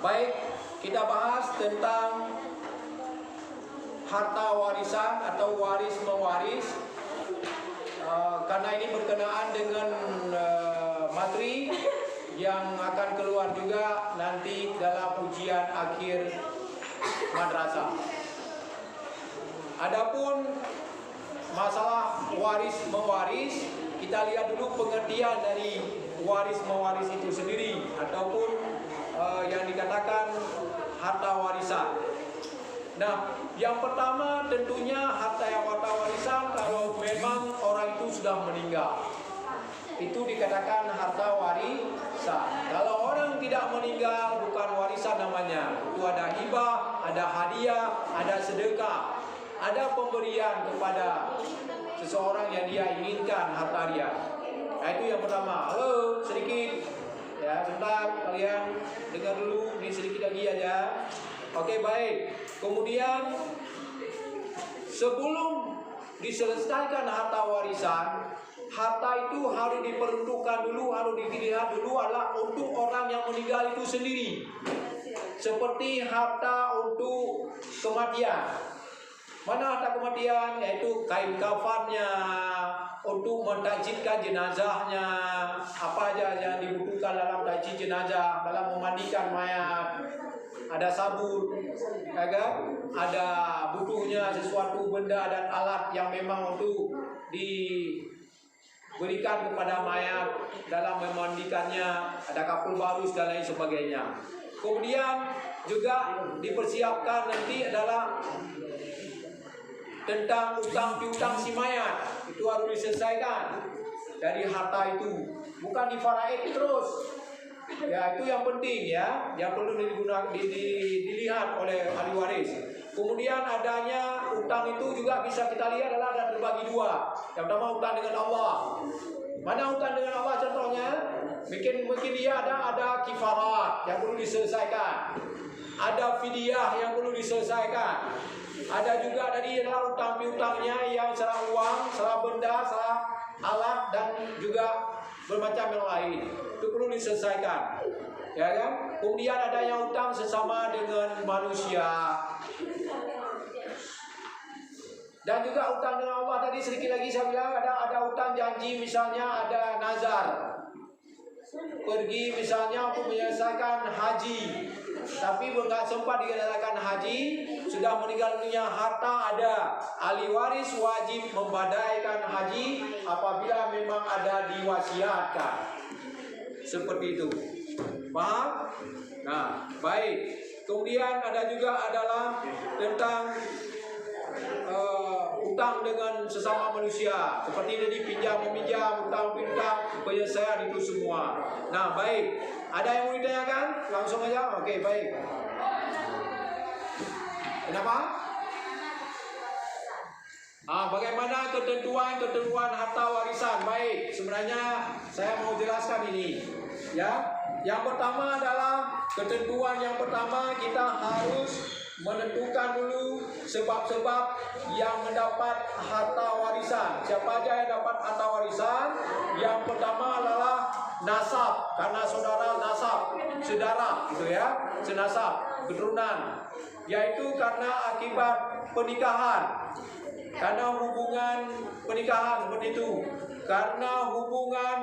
Baik, kita bahas tentang harta warisan atau waris mewaris. Karena ini berkenaan dengan materi yang akan keluar juga nanti dalam ujian akhir madrasah. Adapun masalah waris mewaris, kita lihat dulu pengertian dari waris mewaris itu sendiri ataupun yang dikatakan harta warisan. Nah, yang pertama tentunya harta warisan kalau memang orang itu sudah meninggal, itu dikatakan harta warisan. Kalau orang tidak meninggal bukan warisan namanya. Itu ada hibah, ada hadiah, ada sedekah, ada pemberian kepada seseorang yang dia inginkan harta dia. Nah, itu yang pertama. Halo, sedikit ya, sebentar kalian dengar dulu, ini sedikit lagi aja. Oke, baik. Kemudian sebelum diselesaikan harta warisan, harta itu harus diperuntukkan dulu, harus dilihat dulu adalah untuk orang yang meninggal itu sendiri. Seperti harta untuk kematian. Mana harta kematian? Yaitu kain kafannya, untuk mentajidkan jenazahnya, apa aja yang dibutuhkan dalam tajid jenazah, dalam memandikan mayat. Ada sabun, ya kan? Ada butuhnya sesuatu benda dan alat yang memang untuk diberikan kepada mayat dalam memandikannya. Ada kapur barus dan lain sebagainya. Kemudian juga dipersiapkan nanti adalah tentang utang piutang si mayat, itu harus diselesaikan dari harta itu, bukan difaraid terus. Ya, itu yang penting ya, yang perlu dilihat oleh ahli waris. Kemudian adanya utang itu juga bisa kita lihat adalah ada terbagi dua. Yang pertama utang dengan Allah. Mana utang dengan Allah contohnya? Mungkin dia ada kifarat yang perlu diselesaikan. Ada fidyah yang perlu diselesaikan. Ada juga tadi adalah utang piutangnya yang secara uang, secara benda, secara alat dan juga bermacam yang lain. Itu perlu diselesaikan. Ya kan? Kemudian ada yang utang sesama dengan manusia. Dan juga utang dengan Allah tadi sedikit lagi saya bilang ada utang janji, misalnya ada nazar. Pergi misalnya untuk menyelesaikan haji, tapi nggak sempat dilaksanakan haji, sudah meninggal dunia, harta ada, ahli waris wajib membadaikan haji apabila memang ada diwasiatkan. Seperti itu. Paham? Nah, baik. Kemudian ada juga adalah tentang utang dengan sesama manusia, seperti tadi pinjam meminjam, utang piutang, penyelesaian itu semua. Nah, baik. Ada yang mau ditanyakan? Langsung aja. Oke, baik. Kenapa? Bagaimana ketentuan harta warisan? Baik, sebenarnya saya mau jelaskan ini. Ya, yang pertama adalah ketentuan yang pertama kita harus menentukan dulu sebab-sebab yang mendapat harta warisan. Siapa aja yang dapat harta warisan? Yang pertama adalah nasab, karena saudara nasab, saudara gitu ya, senasab, keturunan. Yaitu karena akibat pernikahan, karena hubungan pernikahan seperti itu, karena hubungan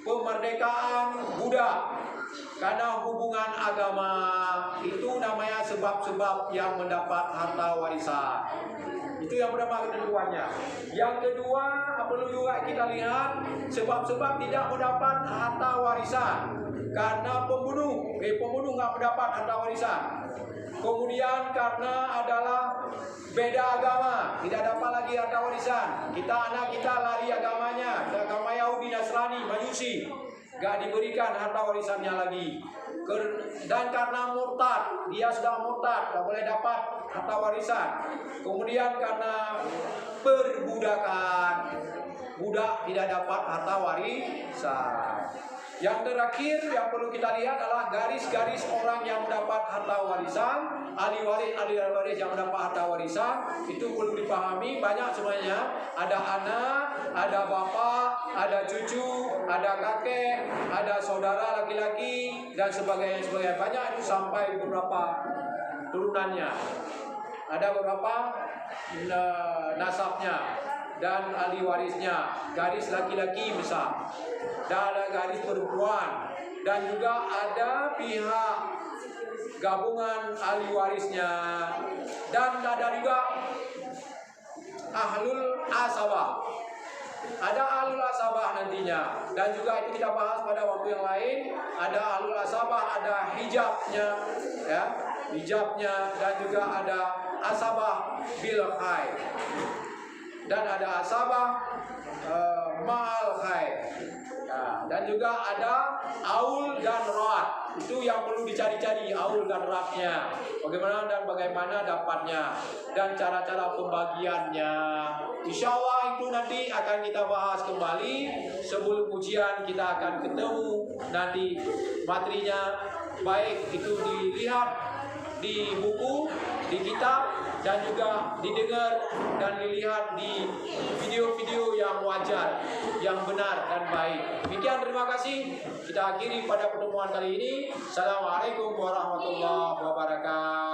pemerdekaan budak, karena hubungan agama. Itu namanya sebab-sebab yang mendapat harta warisan. Itu yang pertama ketentuannya. Yang kedua, perlu juga kita lihat sebab-sebab tidak mendapat harta warisan. Karena pembunuh nggak mendapat harta warisan. Kemudian karena adalah beda agama, tidak dapat lagi harta warisan. Anak kita lari agamanya, agama Yahudi, Nasrani, Majusi, gak diberikan harta warisannya lagi. Dan karena murtad, dia sudah murtad, gak boleh dapat harta warisan. Kemudian karena perbudakan, budak tidak dapat harta warisan. Yang terakhir yang perlu kita lihat adalah garis-garis orang yang mendapat harta warisan, ahli waris yang mendapat harta warisan. Itu perlu dipahami, banyak semuanya. Ada anak, ada bapak, ada cucu, ada kakek, ada saudara laki-laki, dan sebagainya. Banyak itu sampai beberapa turunannya. Ada beberapa nasabnya dan ahli warisnya, garis laki-laki besar, dan ada garis perempuan, dan juga ada pihak gabungan ahli warisnya, dan ada juga ahlul asabah. Ada ahlul asabah nantinya, dan juga itu kita bahas pada waktu yang lain. Ada ahlul asabah, ada hijabnya, ya, hijabnya, dan juga ada asabah bil khair, dan ada asabah ma'al khair. Nah, dan juga ada aul dan rat. Itu yang perlu dicari-cari, aul dan ratnya. Bagaimana dapatnya, dan cara-cara pembagiannya. Insya Allah itu nanti akan kita bahas kembali. Sebelum ujian kita akan ketemu nanti materinya, baik itu dilihat di buku, di kitab, dan juga didengar dan dilihat di video-video yang wajar, yang benar dan baik. Demikian, terima kasih. Kita akhiri pada pertemuan kali ini. Assalamualaikum warahmatullahi wabarakatuh.